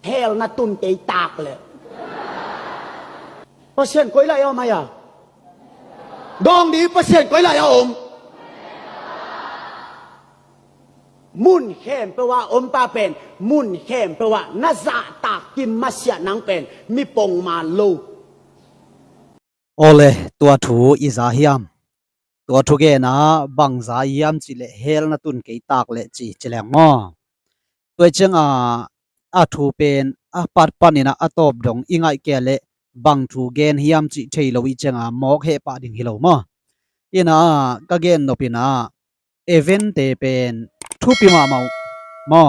hell na tun kay tak le pasien koi la ya maya dong di pasien koi la yaมุนเข้มแปลว่าอมปาเป็นมุนเข้มแปลว่านาซาตากินมาเสียนังเป็นมีปงมาลูโอเลตัวถูอีซาฮิยามตัวทุเกนะบังซาฮิยามจิเลเฮลนะตุนเกตากเลจิเจแลงมอตัวจังอาถูเป็นปัดปันนี่นะตอบดงอิงไอแกเลบังถูเกนฮิยามจิเทโลวิจังมอกเฮปะดิงฮิโลมออีนะกะเกนโนปินะเอเวนเตเป็นทุปิมาเมามอ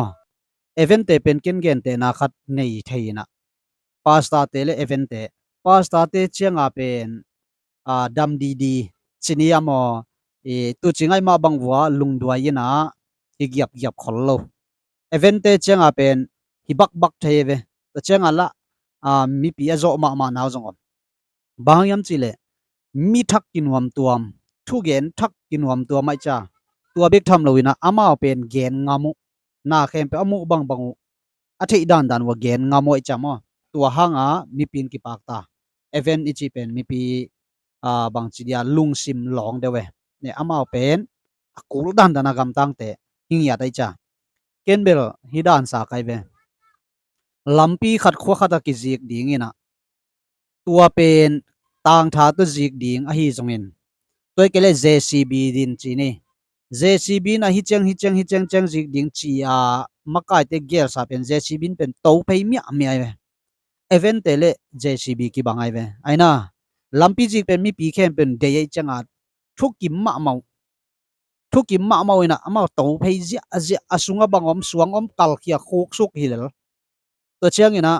เอเวนเตเป็นเกนเกนเตนะคัดในไทยนะปาสตาเตเลเอเวนเตปาสตาเตเจียงเป็นดัมดีชินียามอตุจิงไอมาบังวัวลุงดวยนะฮิกยับขอลโลเอเวนเตเจียงเป็นฮิบักเทเวแต่เจียงละมีปีอโจมาหนาวจงบางยามจิเลมีทักกินวมตัวมทุเกนทักกินวมตัวไม่จ้าตัวเบกทำเลยนะอามาเป็นเกนงามุนาเข้มไปอามุบังอาทิตย์ดันว่าเกนงามุไอจ้ามอตัวหางมีปีนกิปากตาเอเวนอิจิเป็นมีปีบางจีเดียลุงซิมหลงเดเวเนี่ยอามาเป็นกูรดันดานากำตั้งแต่หิงยาได้จ้าเกนเบลฮิดานสาไกเวลัมปีขัดขั้วขัดกิจิกดิ่งนะตัวเป็นต่างท่าตัวจิกดิ่งอหิจงเงินตัวเกลเจซีบีดินจีนี่JCB นะฮิจังจิกดิ่งจีมักไอเตเกียร์ซาเป็น JCB เป็นโตไปมีไอเวเอเวนเตเล JCB กีบังไอเวไอนะลัมปีจิกเป็นมีปีเข้มเป็นเดียจังทุกกิมมาเมาอินะมาโตไปเจอสุงบังสวงกัลเขียโคกสุกฮิเลตัวเชียงอินะ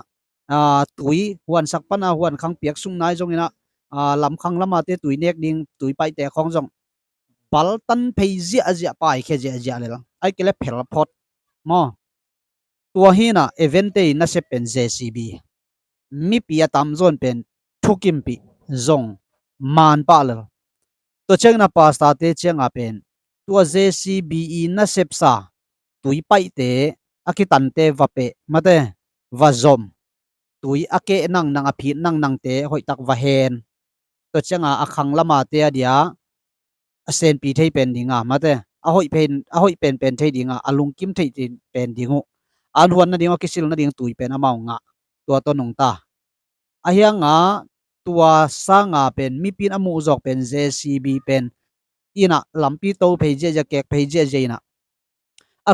ตุยหวนสักปนาหวนขังเปียกสุงนายจงอินะลำขังลำมาเตตุยเนกดิ่งตุยไปแต่ของจงปัลตันเพย์เจียไปแค่เจียเลยละไอ้เกล็ดเพลพอดมอตัวฮีน่ะเอเวนต์น่าจะเป็น JCB มีปีตามโซนเป็นทุกิมปีจงมันปะเลยตัวเชิงน่ะพาสตาเตเชิงเป็นตัว JCB น่าจะซาตุยไปเตอากิตันเตวเปมาเตวาจอมตุยอาเกนังอภินังเตหอยตักวาเฮนตัวเชิงอาขังละมาเตเดียเซนปีไทยเป็นดิ่งมาแต่หอยเป็นไทยดิ่งอลุงกิมไทยเป็นดิ่งอันวันนั้นดิ่งกิสิลนั้นดิ่งตุยเป็นมาตัวต้นนงตาเฮียงตัวสร้างเป็นมีปีนอมูจอกเป็น JCB เป็นอีน่ะลำปีโตเพย์เจจะเก็กเพย์เจน่ะ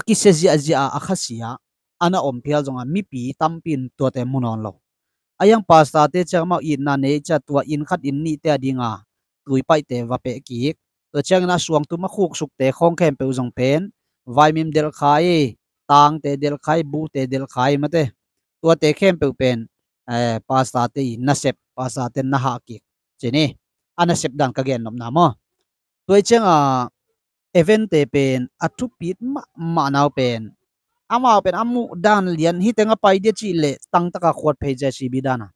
กิเซจิอาคาเซียอันน่ะอมเพียจงมีปีตั้มปีนตัวเต็มมุนอนเรายังภาษาเตจะมาอินนั่นเองจะตัวอินขัดอินนี่เตดิ่งตุยไปเตวเปกิกตัวเจ้าหน้าสวงตุมาคุกสุกเตะของแคมเปญจงเป็นไวมิมเดลไข่ตางเตเดลไข่บูเตเดลไข่มาเตตัวเตะแคมเปญเป็นภาษาเตนัสเซปภาษาเตน่าฮักกิเจนี่อันนัสเซปดันกเกนนมนามอตัวเจ้าเอเวนเตเป็นอัตุปิดมาหนาวเป็นอามาเป็นอามุดันเลียนฮิตงไปเดียจิเลตั้งตะกขวดเพจชีบิดานะ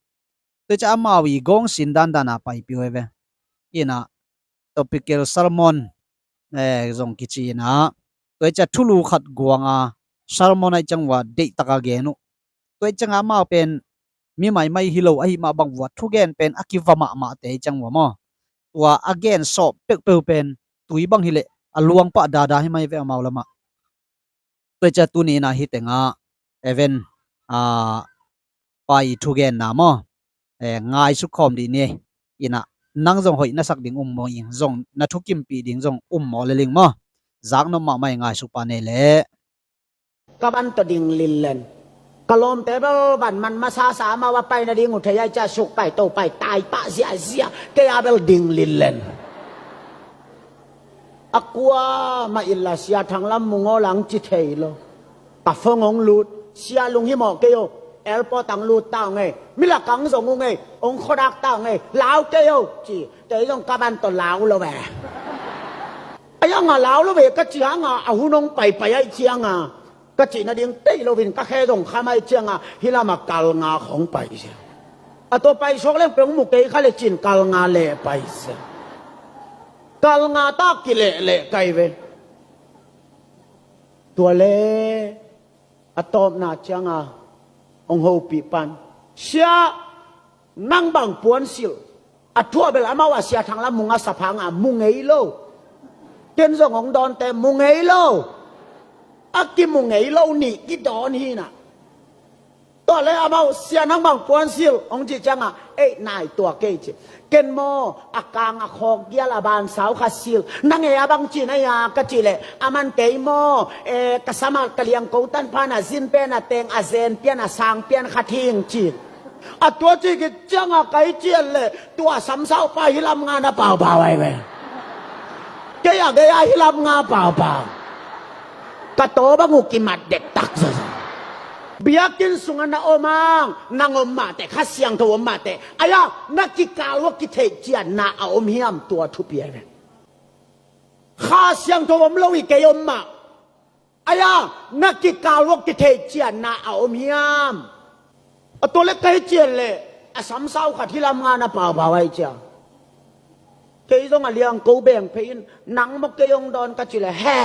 ตัวเจ้าอามาวิกงสินดันดานาไปพิวเอเวอีน่ะtopical salmon zong kichi na toi cha thulu khat guanga salmon ai changwa de taka genu toi changa ma pen mi mai hilo ai ma bang wa thugen pen akiwa ma te changwa mo tua again so pek pe pen tui bang hile aluang pa da hi mai ve amaw lama toi cha tu ni na hi tenga even pai thugen na mo ngai su khom di ni ina nang zong hoi na sak ding mo ing zong na thukim pi ding zong mo le ling mo zak no ma mai ngai su pa ne le kaban to ding lillen kalom tebel ban man masasa ma wa pai na ding uthaya cha suk pai to pai tai pa zia ke abel ding lillen akwa ma illa sia thang lam mungo lang chi thei lo pa phongong lut sia lung hi mo ke yo el po tang lu tao ngay mi là cắn giống ngay ông khó đắc tao ngay lão kêu chỉ để trong các bạn toàn lão lo về ai ngà lão lo về cái chị ngà hu nông bảy ai chiang cái chị nó điên tây lo vin các khe đồng khai mai chiang hi là mà cal ngà không bảy tôi bảy số lên bên một cái khai là chín cal ngà lệ bảy cal ngà ta kỳ lệ cái về tua lệ tôm na chiang องโหปีปันเสียนั่งบังปวนสิลอัทั่วเบลามาว่าเสียทางละมุงอาสะพังมุงเอโลเกณฑ์ส่งของดอนแต่มุงเอโลอักกิมุงเอโลนี่กิดอนฮีน่ะตอนแรกอามาเสียนั่งบังปวนสิลองจิจังนายตัวเกจิเกณฑ์โมอากางอคอกเยลาบานสาวคาสิลนั่งบังจีนายากะจิเลอามันเตยโมกสมาตะเลียงกูตันพานาซินเปนาเตงอาเซนเปียนาสางเปียนคาทิงจีตัวจีกิจังไกเจียนเลยตัวสำเสาไปฮิลำงานเปล่าเปล่าไว้เว้ยแกอยากฮิลำงานเปล่าเปล่ากะโตบังุกิมัดเด็กตักซะเบียกินสุงนะโอมังนางอมมาแต่ข้าเสียงตัวอมมาแต่อายะนักกิกาลวกิเทเจียนนาอมเฮียมตัวทุเปียเว้ยข้าเสียงตัวอมลวิเกยอมมาอายะนักกิกาลวกิเทเจียนนาอมเฮียมตัวเล็กไกเจียนเลยสำเศร้าขัดที่ลำงานเปล่าเปล่าไว้เจ้าเกยต้องเลี้ยงกูแบ่งเพลินหนังมกเกยงดอนก็จิเลยแห่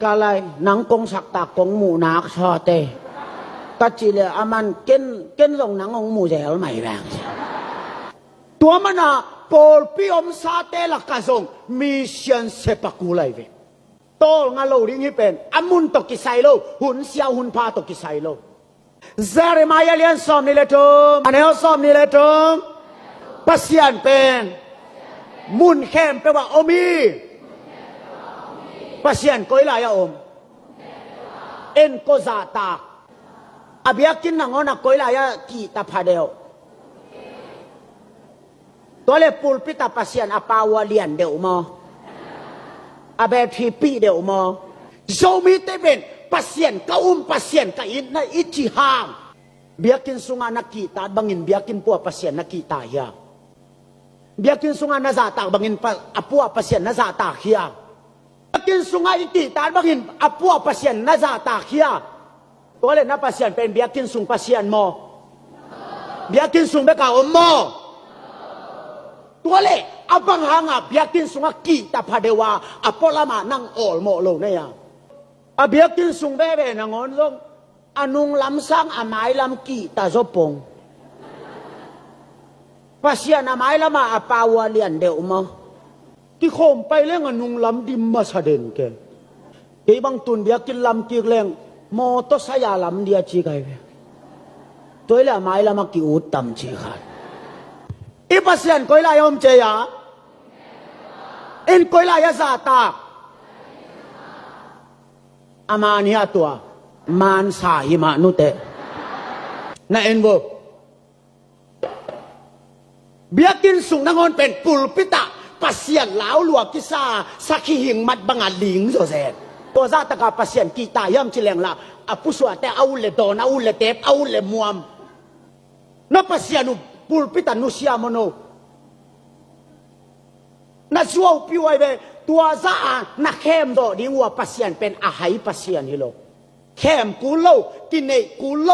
กะไรหนังกงสักตากงหมูนักชอเตก็จิเลยอามันเก้นลงหนังของหมูแจวใหม่แรงตัวมันอ่ะโปลปีอมซาเตลักกะซงมีเชียนเซปกูเลยเวโตงาโลริงฮิเป็นอามุนตกิไซโลหุ่นเสียวหุ่นพาตกิไซโลเซเรมายาเลียนซอมนี่เลยทุมอันนี้ซอมนี่เลยทุมปัสยันเป็นมุนเข้มแปลว่าอมีปัสยันก้อยลายอมเอ็นโกซาตาอาเบียกินนังอนักก้อยลายกีตาพาเดลตัวเล็ปูลปิตาปัสยันอาปาวเลียนเดวมออาเบทีปีเดวมอโซมีเตเป็นpasien kaum pasien ka na ichiham biakin sunga nakita bangin biakin po pasien nakita hiya biakin sunga nazata bangin apua pasien nazata hiya biakin sunga ikita bangin apua pasien nazata hiya tole na pasien pen biakin sung pasien mo biakin sung be ka mo tole abang hanga biakin sunga kita padewa apolama nang all mo lo na ya abiakin sung bebe nangon long anung lamsang amai lam ki ta zopong pasien amai lama apawa lian de umo ki khom pai leng anung lam dim ma saden ke ke bang tun biakin lam ki leng mo to saya lam dia chi kai ve toila amai lama ki ut tam chi khat i pasien koila yom che ya in koila ya za ta aman hiya tua man sa hima nute na enbo biakin sung nangon pen pulpita pasien lao lua kisa sakhi hing mat banga ling so sen to za ta ka pasien kita yam chileng la apuswa te au le don au le tep au le muam na pasien pulpita nu sia mono na suau piwai beตัวซานักเข้มโดดิวัวปัสยันเป็นอาหายปัสยันฮิโลเข้มกูโลกินเนกูโล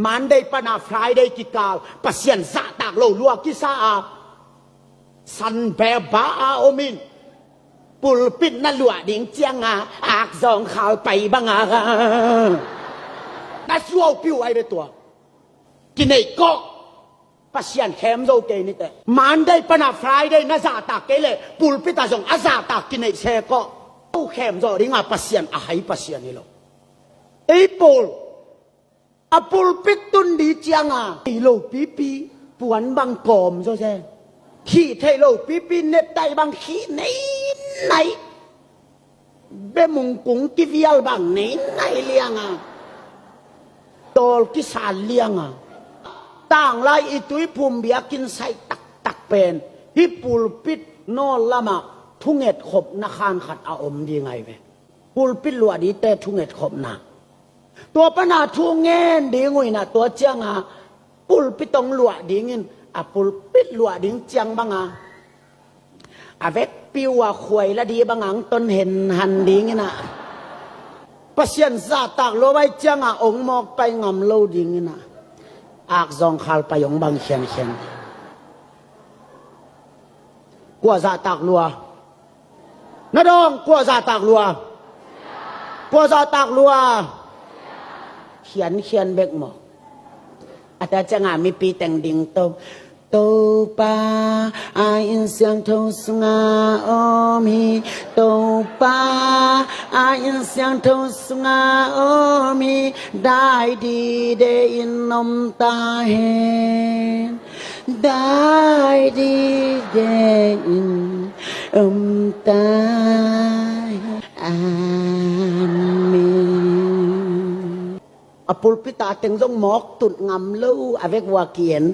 มันได้ปนาฟรายได้กิกาลปัสยันซาตากโลลัวกิซาสันเบบาอาโอมินปุลปิดนั่นลัวดิ่งเจียงอากซองข่าวไปบังนัสวาวปิวไอเบตัวกินเนก็pasien khem do ke ni te monday pana friday na za ta ke le pulpita jong aza ta kinai se ko u khem do ringa pasien a hai pasien ni lo ei pol a pulpit tun di chianga ti lo pipi puan bang kom so se khi thei lo pipi net tai bang khi nei nai be mung kung ki vial bang nei nai lianga tol ki san liangaต่างไล่อีตุยภูมิเบียกินใส่ตักเป็นฮิปูลปิดนอละมาทุ่งเอ็ดขบนาคารขัดอาอมดีไงเว้ปูลปิดลัวดีแต่ทุ่งเอ็ดขบนาตัวปนาทุ่งเงินดีงุยนะตัวเจียงปูลปิดตรงลัวดีเงินปูลปิดลัวดีเจียงบังเวกปิวขวยละดีบังต้นเห็นหันดีเงินปัสยันซาตากโลไว้เจียงองมอกไปงำโลดีเงินอากซองขลไปยองบางเขียนกัวซาตากลัวนาดองกัวซาตากลัวป พัวซอตากลัวเขียนเบกหมอกอาจจะจะงานมีปีแต่งดิ่งโตโตปาอาอินเสียงโทสงาโอมีโตปาอาอินเสียงโทสงาโอมีได้ดีเดอินนมตาเห็นได้ดีเดอินตาอาเมนอปุลปิตาเต็งจงหมอกตุดงำลู่อเวกว่าเกียน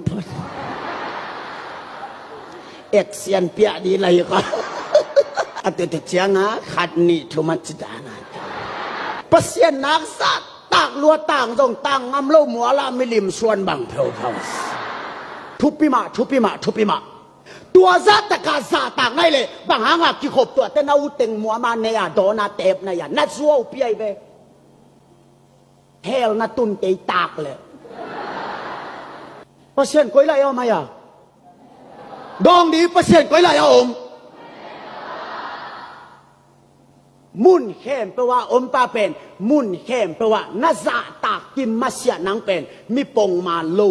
เอกเซียนเปียดีเลยก็อัตติเจียงะขัดนี่ทุมัจดานาปเสียนนักสัตตากลัวต่างจงต่างงำลู่มัวละมิลิมชวนบังเพลวทุบปีมาตัวซาตกาซาต่างไงเลยบางหางกิขบตัวแต่นาอุเต็งมัวมาเนี่ยโดนาเตบเนี่ยนัดซัวเปียไปเฮลนาตุนเตยตากเลยปเสียนก้อยไรเอามาอย่าดองดีปเสียนก้อยไรเอามุนเข้มแปลว่าปาเป็นมุนเข้มแปลว่านาซาตากกิมมาเสียนังเป็นมีปงมาลู